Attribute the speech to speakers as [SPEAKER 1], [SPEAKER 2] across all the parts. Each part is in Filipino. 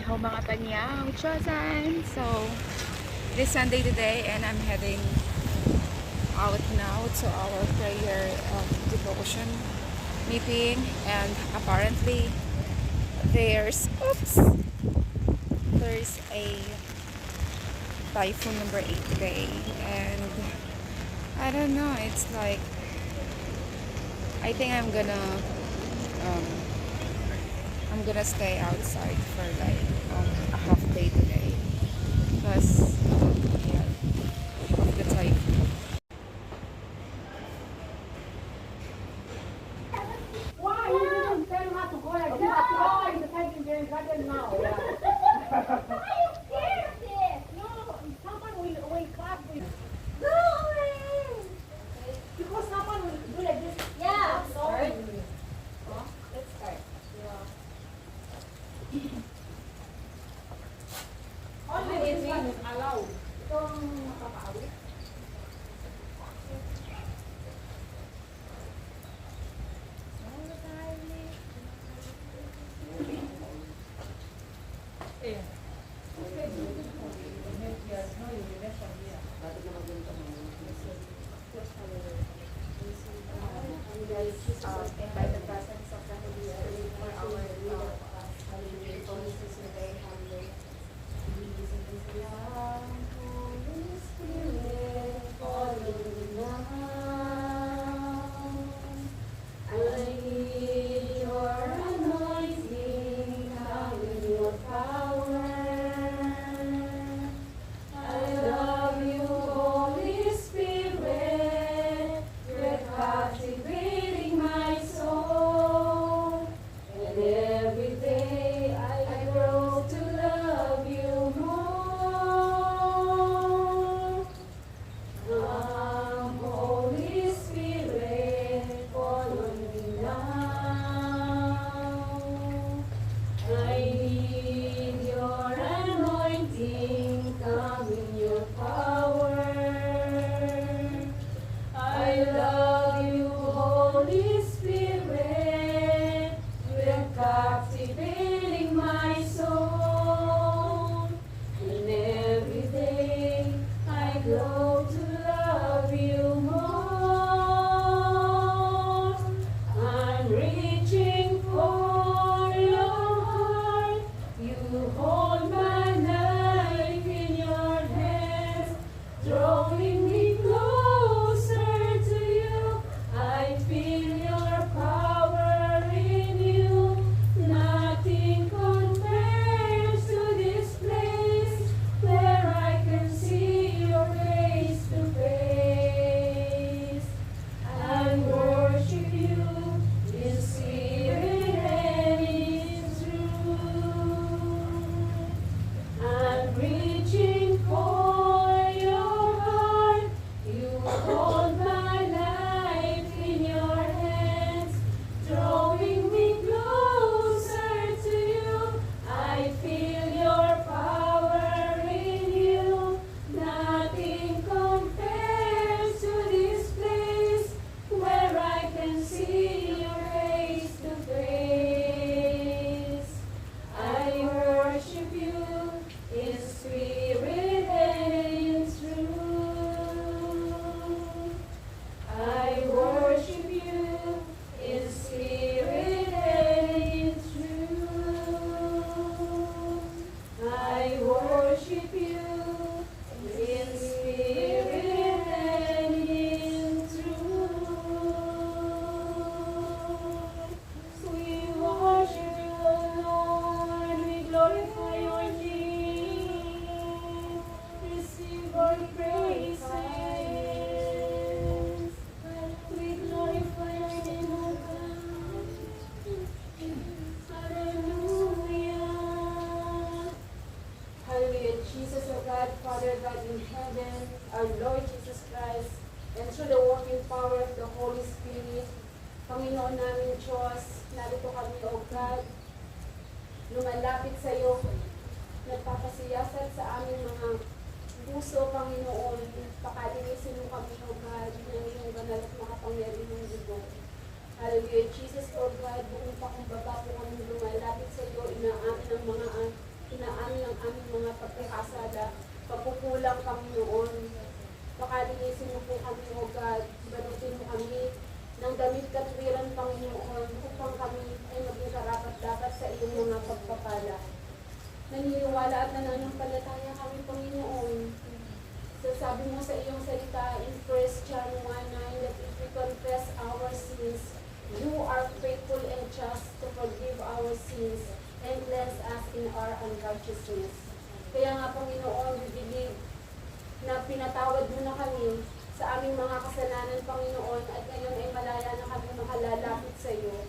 [SPEAKER 1] ho mga panyang chosen. So, it is Sunday today and I'm heading out now to our prayer devotion meeting, and apparently there's a typhoon number 8 today, and I don't know, it's like I think um, I'm gonna stay outside for like a half day today because yeah, of the typhoon.
[SPEAKER 2] Why? You didn't tell him how to go like this. Oh, he's taking the garden now. Yeah. Why you scared this? No, someone will clap with. Go away! Because someone will do like this. Yeah. Start. Oh, let's start. Yeah. Only this one is allowed. Itong makakaawit. By the presence of the Holy Spirit for our hallelujah, Jesus today, hallelujah. Holy Spirit, follow me now. I need your anointing, come with your power. I love you, Holy Spirit, you're captivating my soul. And every day I grow to love you more. Come, Holy Spirit, follow me now. I need your anointing, come in your power. I love you, Holy Spirit, you're captivating my soul. And every day I grow to love you more. I'm reaching for your heart. You hold my life in your hands, drawing me closer to you. I feel your power in you. Nothing compares to this place where I can see your face to face. I worship you in spirit and in truth. I'm reaching for your heart. You hold my life in your hands, drawing me closer to you. I feel your power in you. Nothing compares to this place where I can see your face to face. I worship you in spirit and in truth. I worship you in spirit and in truth. I worship you in spirit and in truth. We worship you, Lord. We glorify your name. Receive our praises. We glorify your name, O God. Hallelujah. Hallelujah. Jesus, O God, Father God in heaven, our Lord Jesus Christ, and through the working power of the Holy Spirit, Panginoon namin Diyos, narito kami, O God, lumalapit sa iyo, nagpapasiyasat sa aming mga puso, Panginoon, pakalinisin mo kami, O God, ng iyong banal at makapangyarihang dugo. Hallelujah. Jesus, O God, buong pakumbaba po kami lumalapit sa iyo, inaamin ang mga Linisin mo po kami, O God. Balutin mo kami ng damit katwiran, Panginoon, upang kami ay maging karapat-dapat sa iyong mga pagpapala. Naniniwala at nananampalataya kami, Panginoon. So sabi mo sa iyong salita in 1 John 1:9 that if we confess our sins, you are faithful and just to forgive our sins and cleanse us in our unrighteousness. Kaya nga, Panginoon, we believe na pinatawad mo na kami sa aming mga kasalanan, Panginoon, at ngayon ay malaya na kami makalalapit sa iyo.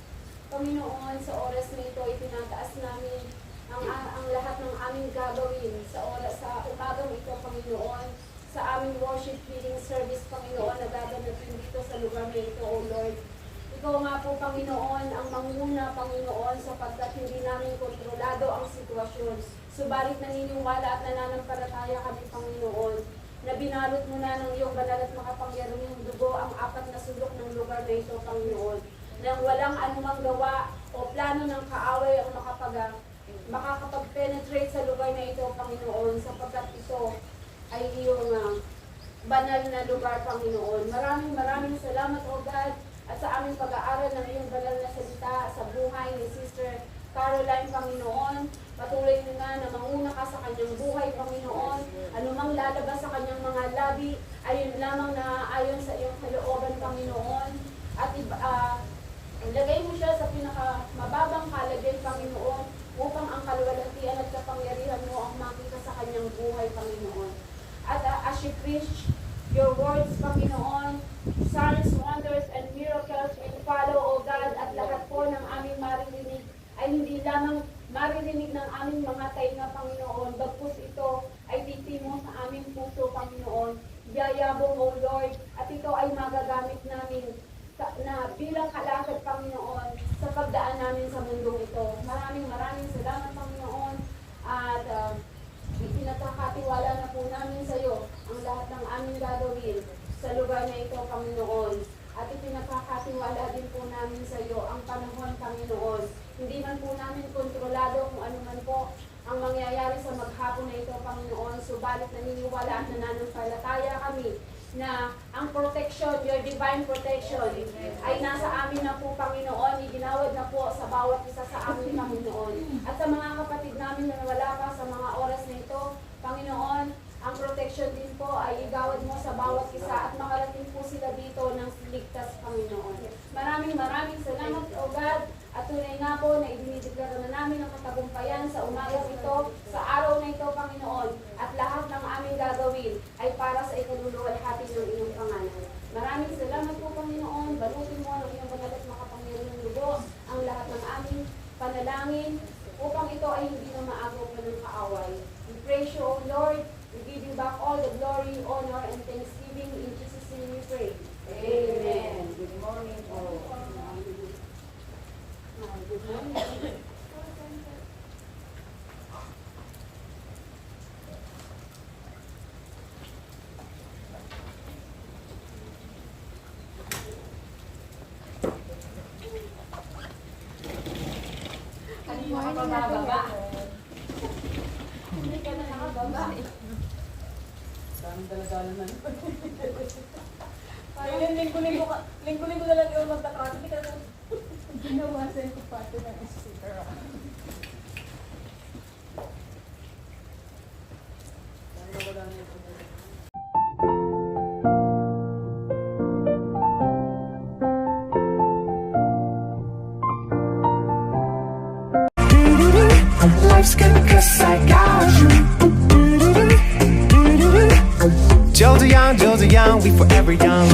[SPEAKER 2] Panginoon, sa oras na ito, itinataas namin ang lahat ng aming gagawin sa umagang ito, Panginoon, sa aming worship healing service, Panginoon, na gaganapin dito sa lugar na ito, O Lord. Ikaw nga po, Panginoon, ang manguna, Panginoon, sapagkat hindi namin kontrolado ang sitwasyon. Subalit naniniwala at nananampalataya kami, Panginoon, na binalot mo na ng iyong banal at makapangyarihang dugo ang apat na sulok ng lugar na ito, Panginoon. Nang walang anumang gawa o plano ng kaaway ang makakapag-penetrate sa lugar na ito, Panginoon, sapagkat ito ay iyong banal na lugar, Panginoon. Maraming salamat, O God, at sa aming pag-aaral ng iyong banal na salita sa buhay ni Sister Caroline, Panginoon. Patuloy na na manguna ka sa kanyang buhay, Panginoon. Anumang lalabas sa kanyang mga labi, ayun lamang na ayon sa iyong kalooban, Panginoon. At ilagay mo siya sa pinakamababang kalagay, Panginoon, upang ang kaluwalhatian at kapangyarihan mo ang makita sa kanyang buhay, Panginoon. At as she preach your words, Panginoon, signs, wonders, and miracles will follow, O God, at lahat po ng aming maririnig ay hindi lamang maririnig ng aming mga tainga, Panginoon, bagkus ito ay titimo sa aming puso, Panginoon. Yayabong, O Lord, at ito ay magagamit namin na bilang kalakad, Panginoon, sa pagdaan namin sa mundong ito. Maraming salamat, Panginoon, at ipinagkakatiwala na po namin sa iyo ang lahat ng aming gagawin sa lugar na ito, Panginoon. At ipinagkakatiwala din po namin sa iyo ang panahon, Panginoon. Hindi man po namin kontrolado kung ano man po ang mangyayari sa maghapon na ito, Panginoon. Subalit naniniwala at nananampalataya kami na ang protection, your divine protection, ay nasa amin na po, Panginoon. Iginawad na po sa bawat isa sa amin, Panginoon. At sa mga kapatid namin na wala pa sa mga oras na ito, Panginoon, ang protection din po ay igawad mo sa bawat isa at makarating po sila dito ng ligtas, Panginoon. Maraming salamat, O God, at tunay nga po na idinideklara na namin ang katagumpayan sa umagang ito, sa araw na ito, Panginoon, at lahat ng aming gagawin ay para sa ikaluluwalhati ng iyong pangalan. Maraming salamat po, Panginoon. Balutin mo ng iyong banal at makapangyarihang dugo ang lahat ng aming panalangin upang ito ay hindi na maagaw pa ng kaaway. We praise you, O Lord. We give you back all the glory, honor, and thanksgiving. In Jesus' name we pray. Amen. Good morning, all. Good morning. Hindi ka na nakababa.
[SPEAKER 3] Daming dala-dala na. Parang linggo-linggo na lang yung magtatrato. Hindi ka na.
[SPEAKER 1] Ginawasan ko pati ng sticker.
[SPEAKER 3] Wala na ito.
[SPEAKER 4] Life's good 'cause I got you. Joe DeYoung, we forever young.